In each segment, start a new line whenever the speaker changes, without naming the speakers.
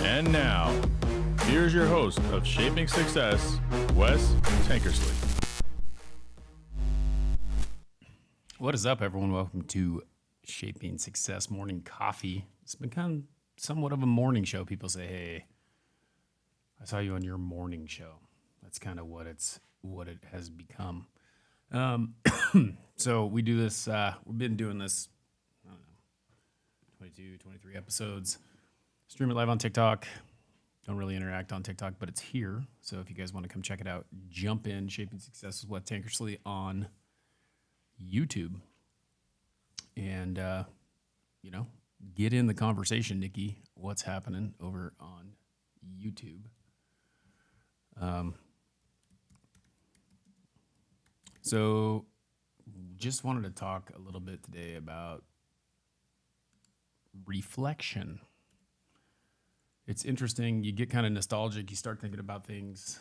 And now, here's your host of Shaping Success, Wes Tankersley.
What is up, everyone? Welcome to Shaping Success Morning Coffee. It's become somewhat of a morning show. People say, "Hey, I saw you on your morning show." That's kind of what it has become. So we do this. We've been doing this. I don't know, 22, 23 episodes. Stream it live on TikTok. Don't really interact on TikTok, but it's here. So if you guys want to come check it out, jump in. Shaping Success with Wes Tankersley on YouTube. And, get in the conversation, Nikki. What's happening over on YouTube? So just wanted to talk a little bit today about reflection. It's interesting. You get kind of nostalgic. You start thinking about things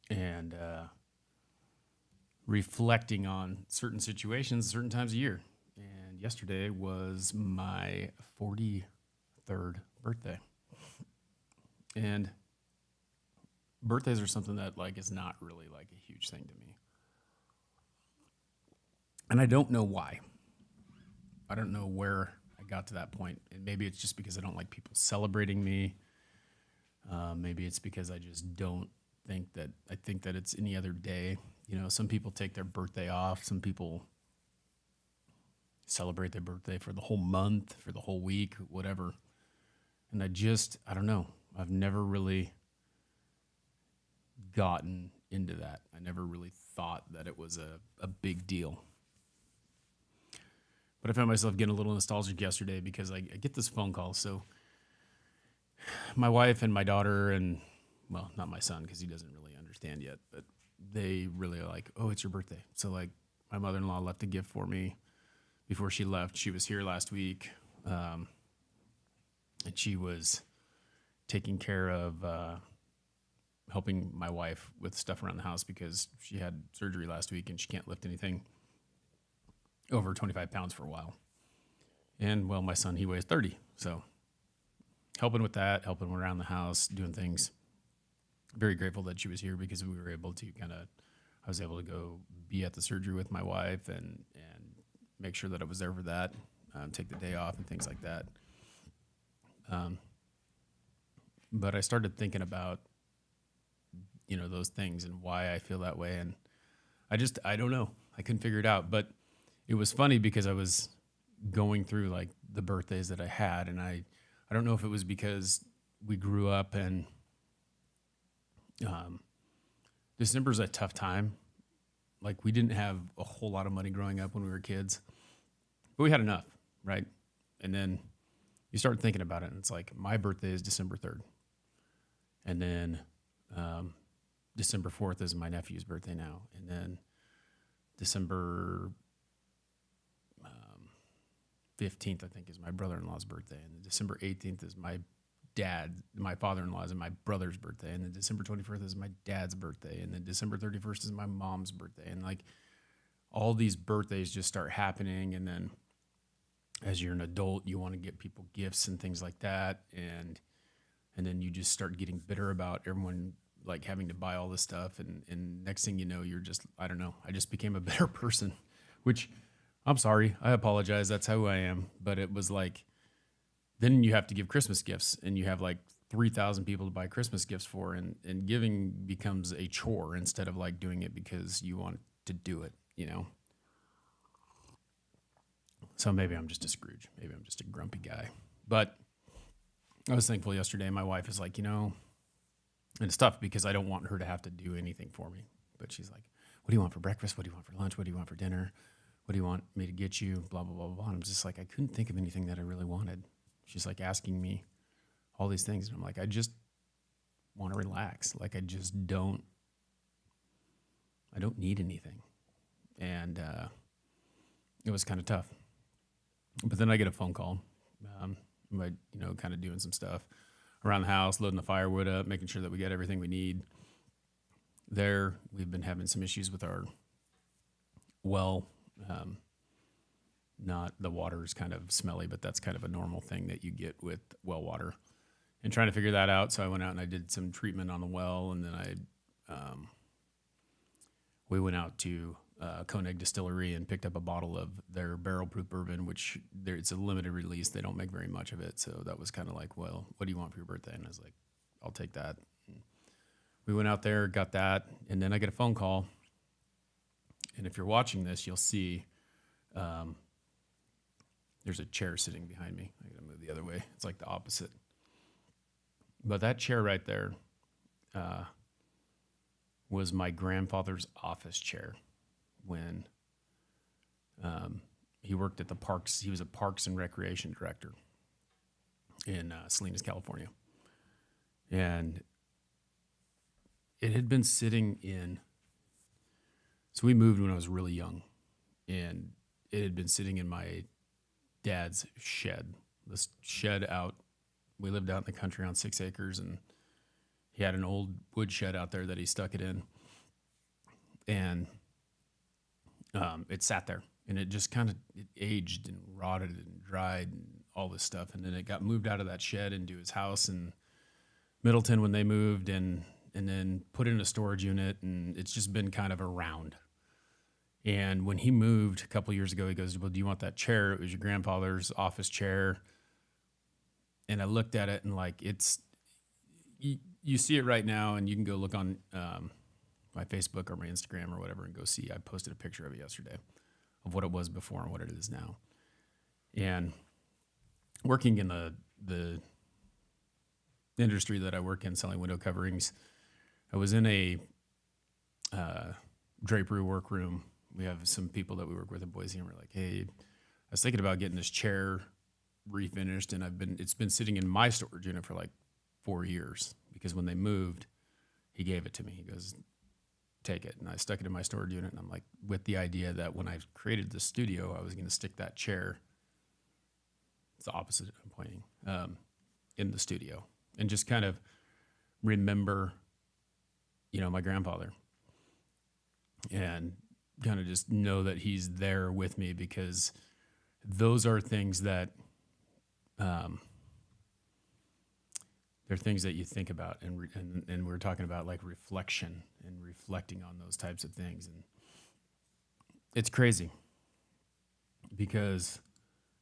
and reflecting on certain situations, certain times of year. And yesterday was my 43rd birthday. And birthdays are something that is not really a huge thing to me. And I don't know why. I don't know where I got to that point. And maybe it's just because I don't like people celebrating me. Maybe it's because I just don't think that it's any other day. Some people take their birthday off. Some people celebrate their birthday for the whole month, for the whole week, whatever. And I don't know. I've never really gotten into that. I never really thought that it was a big deal. But I found myself getting a little nostalgic yesterday because I get this phone call. So my wife and my daughter and, well, not my son because he doesn't really understand yet, but they really are like, "Oh, it's your birthday." So my mother-in-law left a gift for me before she left. She was here last week, and she was taking care of helping my wife with stuff around the house because she had surgery last week and she can't lift anything over 25 pounds for a while. And, well, my son, he weighs 30. So helping with that, helping around the house, doing things. Very grateful that she was here because we were able to I was able to go be at the surgery with my wife and make sure that I was there for that, take the day off and things like that. But I started thinking about, those things and why I feel that way. And I don't know. I couldn't figure it out. But it was funny because I was going through the birthdays that I had. And I don't know if it was because we grew up and December's a tough time. We didn't have a whole lot of money growing up when we were kids, but we had enough, right? And then you start thinking about it, and it's my birthday is December 3rd. And then December 4th is my nephew's birthday now. And then December 15th, I think, is my brother-in-law's birthday. And then December 18th is my father-in-law's and my brother's birthday. And then December 24th is my dad's birthday. And then December 31st is my mom's birthday. And all these birthdays just start happening. And then as you're an adult, you want to get people gifts and things like that. And then you just start getting bitter about everyone having to buy all this stuff. And next thing you know, you're just, I don't know, I just became a better person, which I'm sorry. I apologize. That's who I am. But it was then you have to give Christmas gifts and you have 3,000 people to buy Christmas gifts for. And giving becomes a chore instead of doing it because you want to do it, So maybe I'm just a Scrooge. Maybe I'm just a grumpy guy. But I was thankful yesterday. My wife is and it's tough because I don't want her to have to do anything for me. But she's like, "What do you want for breakfast? What do you want for lunch? What do you want for dinner? What do you want me to get you?" Blah, blah, blah, blah. And I'm just I couldn't think of anything that I really wanted. She's asking me all these things. And I'm I just want to relax. I don't need anything. And it was kind of tough. But then I get a phone call. Kind of doing some stuff around the house, loading the firewood up, making sure that we got everything we need. We've been having some issues with our well. not the water is kind of smelly, but that's kind of a normal thing that you get with well water. And trying to figure that out, so I went out and I did some treatment on the well, and then we went out to Koenig Distillery and picked up a bottle of their barrel-proof bourbon, which it's a limited release. They don't make very much of it, so that was kind of like, well, what do you want for your birthday? And I was like, I'll take that. And we went out there, got that, and then I get a phone call. And if you're watching this, you'll see there's a chair sitting behind me. I gotta move the other way. It's like the opposite. But that chair right there was my grandfather's office chair when he worked at the parks. He was a parks and recreation director in Salinas, California. And it had been sitting in, so we moved when I was really young, and it had been sitting in my dad's shed, this shed out. We lived out in the country on 6 acres, and he had an old wood shed out there that he stuck it in. And it sat there, and it just kind of aged and rotted and dried and all this stuff. And then it got moved out of that shed into his house in Middleton when they moved, and then put in a storage unit, and it's just been kind of around. And when he moved a couple years ago, he goes, well, do you want that chair? It was your grandfather's office chair. And I looked at it, and like, it's, you see it right now, and you can go look on my Facebook or my Instagram or whatever and go see. I posted a picture of it yesterday of what it was before and what it is now. And working in the industry that I work in, selling window coverings, I was in a drapery workroom. We have some people that we work with in Boise, and we're like, hey, I was thinking about getting this chair refinished, and it's been sitting in my storage unit for like 4 years, because when they moved, he gave it to me. He goes, take it. And I stuck it in my storage unit, and I'm like, with the idea that when I created the studio, I was going to stick that chair, it's the opposite I'm pointing, in the studio, and just kind of remember, my grandfather, and kind of just know that he's there with me, because those are things that, they're things that you think about, and we're talking about like reflection and reflecting on those types of things. And it's crazy, because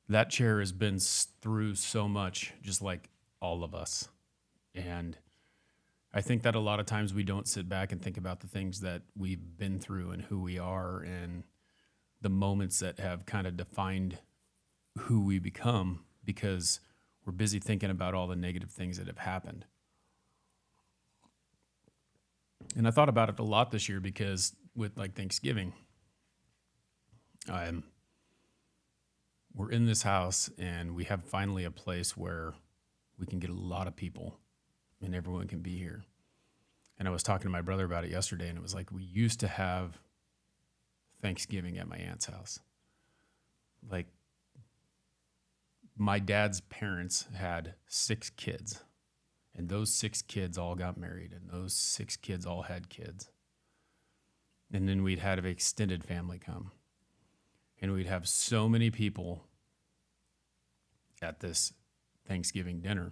that chair has been through so much, just like all of us. And I think that a lot of times we don't sit back and think about the things that we've been through and who we are, and the moments that have kind of defined who we become, because we're busy thinking about all the negative things that have happened. And I thought about it a lot this year, because with like Thanksgiving, we're in this house, and we have finally a place where we can get a lot of people and everyone can be here. And I was talking to my brother about it yesterday, and it was like, we used to have Thanksgiving at my aunt's house. Like, my dad's parents had 6 kids, and those 6 kids all got married, and those 6 kids all had kids. And then we'd have an extended family come, and we'd have so many people at this Thanksgiving dinner,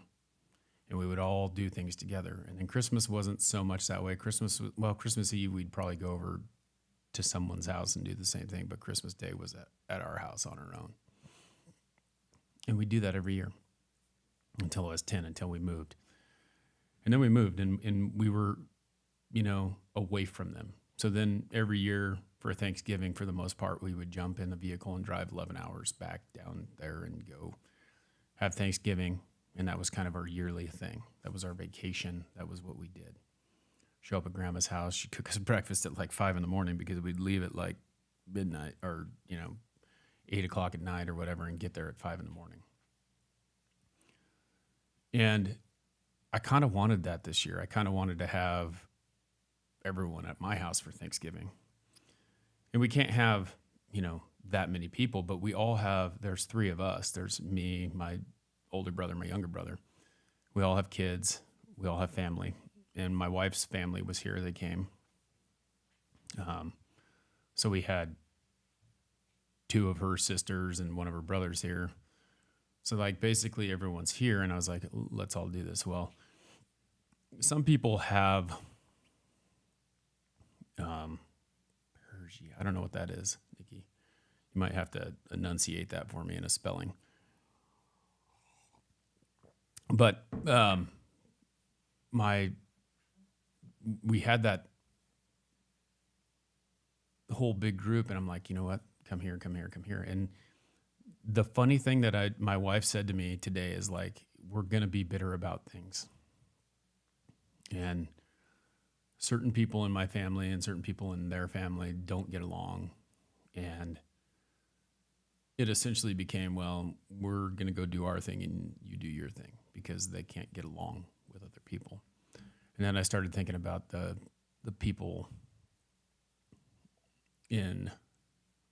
and we would all do things together. And then Christmas wasn't so much that way. Christmas Eve, we'd probably go over to someone's house and do the same thing, but Christmas Day was at our house on our own. And we do that every year until I was 10, until we moved. And then we moved, and we were, away from them. So then every year for Thanksgiving, for the most part, we would jump in the vehicle and drive 11 hours back down there and go have Thanksgiving. And that was kind of our yearly thing. That was our vacation. That was what we did. Show up at Grandma's house. She'd cook us breakfast at like 5 a.m, because we'd leave at like midnight, or, 8 o'clock at night or whatever, and get there at 5 a.m. And I kind of wanted that this year. I kind of wanted to have everyone at my house for Thanksgiving. And we can't have, that many people, but we all have, there's 3 of us. There's me, my older brother, my younger brother. We all have kids. We all have family. And my wife's family was here. They came. So we had two of her sisters and one of her brothers here. So like basically everyone's here, and I was like, let's all do this. Well, some people have Persia. I don't know what that is, Nikki. You might have to enunciate that for me in a spelling. But we had that whole big group, and I'm like, you know what? Come here, come here, come here. And the funny thing that my wife said to me today is like, we're gonna be bitter about things, and certain people in my family and certain people in their family don't get along, and it essentially became, well, we're gonna go do our thing and you do your thing, because they can't get along with other people. And then I started thinking about the people in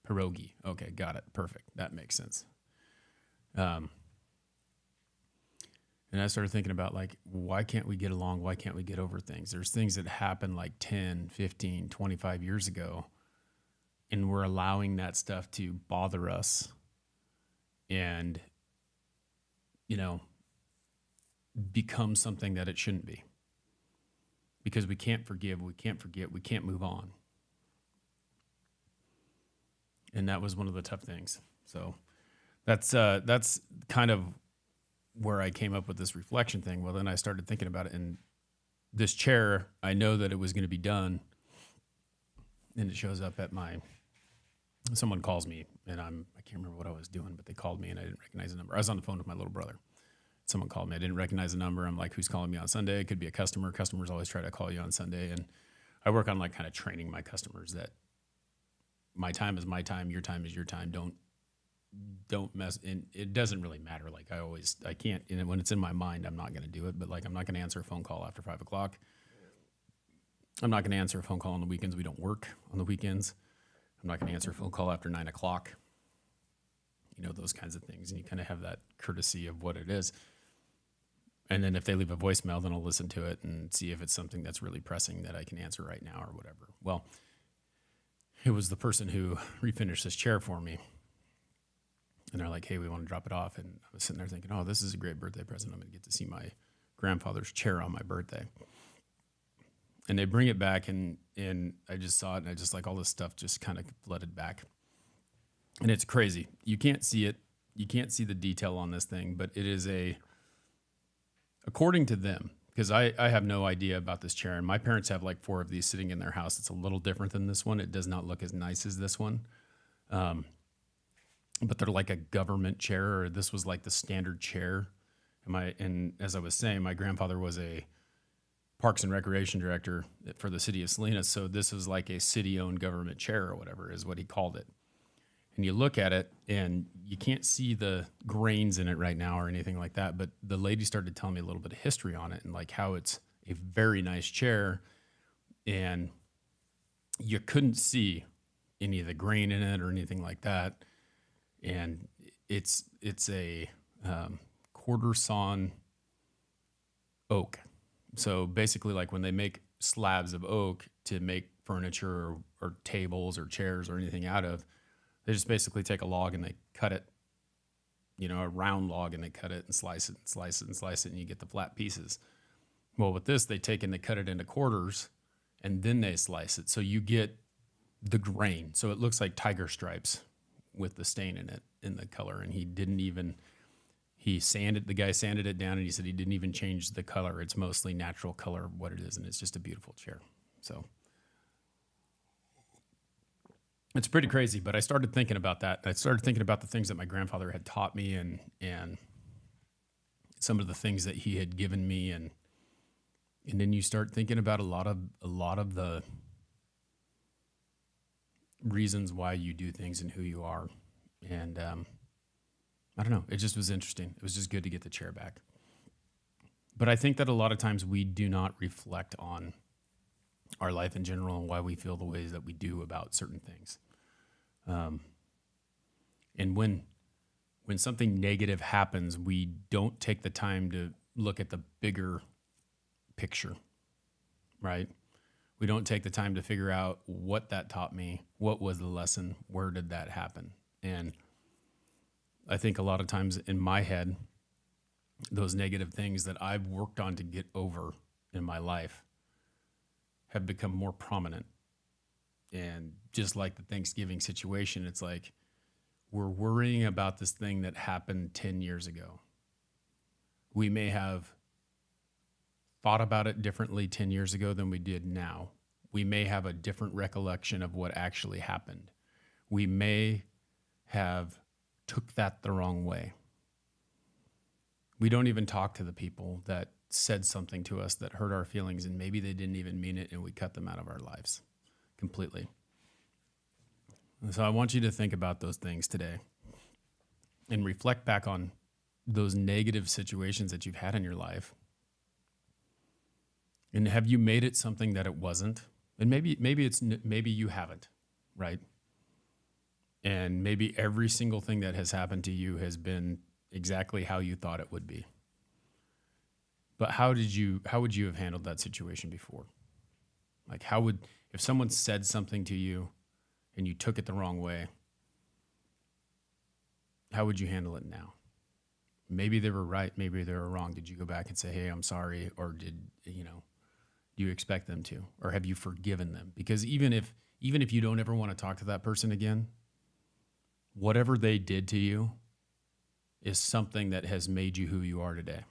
pierogi. Okay, got it. Perfect. That makes sense. And I started thinking about like, why can't we get along? Why can't we get over things? There's things that happened like 10, 15, 25 years ago, and we're allowing that stuff to bother us and, become something that it shouldn't be. Because we can't forgive, we can't forget, we can't move on. And that was one of the tough things. So that's kind of where I came up with this reflection thing. Well, then I started thinking about it, and this chair, I know that it was going to be done, and it shows up at someone calls me, and I can't remember what I was doing, but they called me and I didn't recognize the number. I was on the phone with my little brother. Someone called me. I didn't recognize the number. I'm like, who's calling me on Sunday? It could be a customer. Customers always try to call you on Sunday. And I work on like kind of training my customers that my time is my time, your time is your time. Don't mess. And it doesn't really matter. Like I can't, and when it's in my mind, I'm not going to do it. But like, I'm not going to answer a phone call after 5 o'clock. I'm not going to answer a phone call on the weekends. We don't work on the weekends. I'm not going to answer a phone call after 9 o'clock. Those kinds of things. And you kind of have that courtesy of what it is. And then if they leave a voicemail, then I'll listen to it and see if it's something that's really pressing that I can answer right now or whatever. Well, it was the person who refinished this chair for me. And they're like, hey, we want to drop it off. And I was sitting there thinking, oh, this is a great birthday present. I'm going to get to see my grandfather's chair on my birthday. And they bring it back, and I just saw it, and I just like all this stuff just kind of flooded back. And it's crazy. You can't see it. You can't see the detail on this thing, but it is according to them, because I have no idea about this chair, and my parents have like 4 of these sitting in their house. It's a little different than this one. It does not look as nice as this one. But they're like a government chair, or this was like the standard chair. And as I was saying, my grandfather was a Parks and Recreation director for the city of Salinas. So this was like a city-owned government chair or whatever is what he called it. And you look at it, and you can't see the grains in it right now or anything like that. But the lady started telling me a little bit of history on it and like how it's a very nice chair, and you couldn't see any of the grain in it or anything like that. And it's a quarter sawn oak. So basically, like when they make slabs of oak to make furniture or tables or chairs or anything out of, they just basically take a log and they cut it, a round log, and they cut it and slice it and slice it and slice it, and you get the flat pieces. Well, with this, they take and they cut it into quarters, and then they slice it. So you get the grain. So it looks like tiger stripes with the stain in it, in the color. And the guy sanded it down, and he said he didn't even change the color. It's mostly natural color of what it is, and it's just a beautiful chair. So it's pretty crazy, but I started thinking about that. I started thinking about the things that my grandfather had taught me, and some of the things that he had given me, and then you start thinking about a lot of the reasons why you do things and who you are. And I don't know, it just was interesting. It was just good to get the chair back. But I think that a lot of times we do not reflect on our life in general and why we feel the ways that we do about certain things. And when something negative happens, we don't take the time to look at the bigger picture, right? We don't take the time to figure out what that taught me, what was the lesson, where did that happen? And I think a lot of times in my head, those negative things that I've worked on to get over in my life have become more prominent. And just like the Thanksgiving situation, it's like we're worrying about this thing that happened 10 years ago. We may have thought about it differently 10 years ago than we did now. We may have a different recollection of what actually happened. We may have took that the wrong way. We don't even talk to the people that said something to us that hurt our feelings, and maybe they didn't even mean it, and we cut them out of our lives completely. And so I want you to think about those things today and reflect back on those negative situations that you've had in your life. And have you made it something that it wasn't? And maybe you haven't, right? And maybe every single thing that has happened to you has been exactly how you thought it would be. But how would you have handled that situation before? Like if someone said something to you and you took it the wrong way, how would you handle it now? Maybe they were right, maybe they were wrong. Did you go back and say, "Hey, I'm sorry," or do you expect them to? Or have you forgiven them? Because even if you don't ever want to talk to that person again, whatever they did to you is something that has made you who you are today.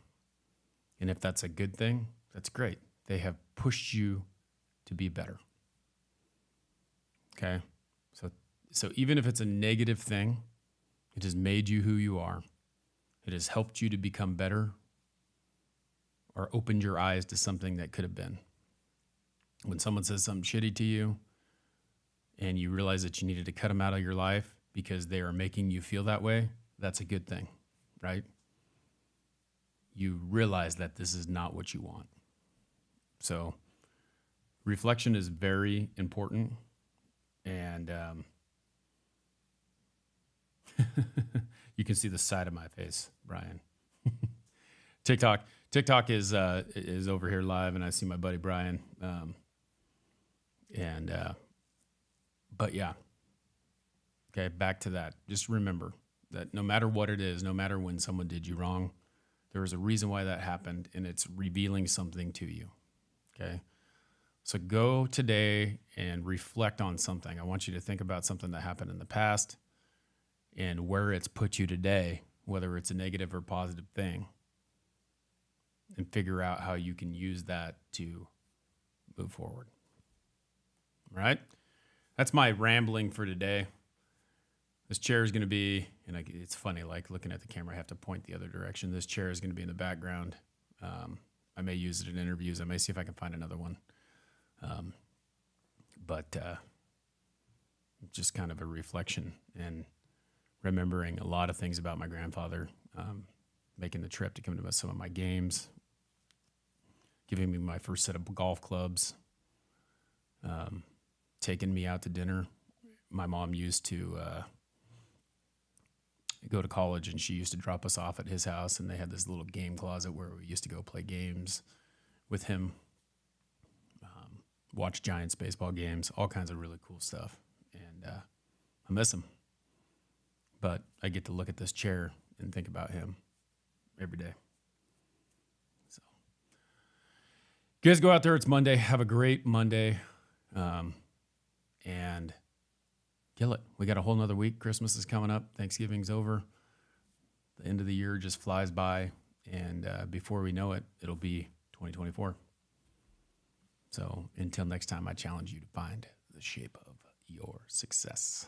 And if that's a good thing, that's great. They have pushed you to be better. Okay? So even if it's a negative thing, it has made you who you are. It has helped you to become better or opened your eyes to something that could have been. When someone says something shitty to you and you realize that you needed to cut them out of your life because they are making you feel that way, that's a good thing, right? You realize that this is not what you want. So reflection is very important. And you can see the side of my face, Brian. TikTok is over here live, and I see my buddy Brian. But yeah. Okay, back to that. Just remember that no matter what it is, no matter when someone did you wrong, there was a reason why that happened, and it's revealing something to you. Okay? So go today and reflect on something. I want you to think about something that happened in the past and where it's put you today, whether it's a negative or positive thing, and figure out how you can use that to move forward. All right? That's my rambling for today. This chair is going to be, and it's funny, like looking at the camera, I have to point the other direction. This chair is going to be in the background. I may use it in interviews. I may see if I can find another one. But just kind of a reflection and remembering a lot of things about my grandfather, making the trip to come to some of my games, giving me my first set of golf clubs, taking me out to dinner. My mom used to go to college, and she used to drop us off at his house, and they had this little game closet where we used to go play games with him, watch Giants baseball games, all kinds of really cool stuff. And I miss him. But I get to look at this chair and think about him every day. So, you guys go out there. It's Monday. Have a great Monday. And kill it. We got a whole nother week. Christmas is coming up. Thanksgiving's over. The end of the year just flies by. And before we know it, it'll be 2024. So until next time, I challenge you to find the shape of your success.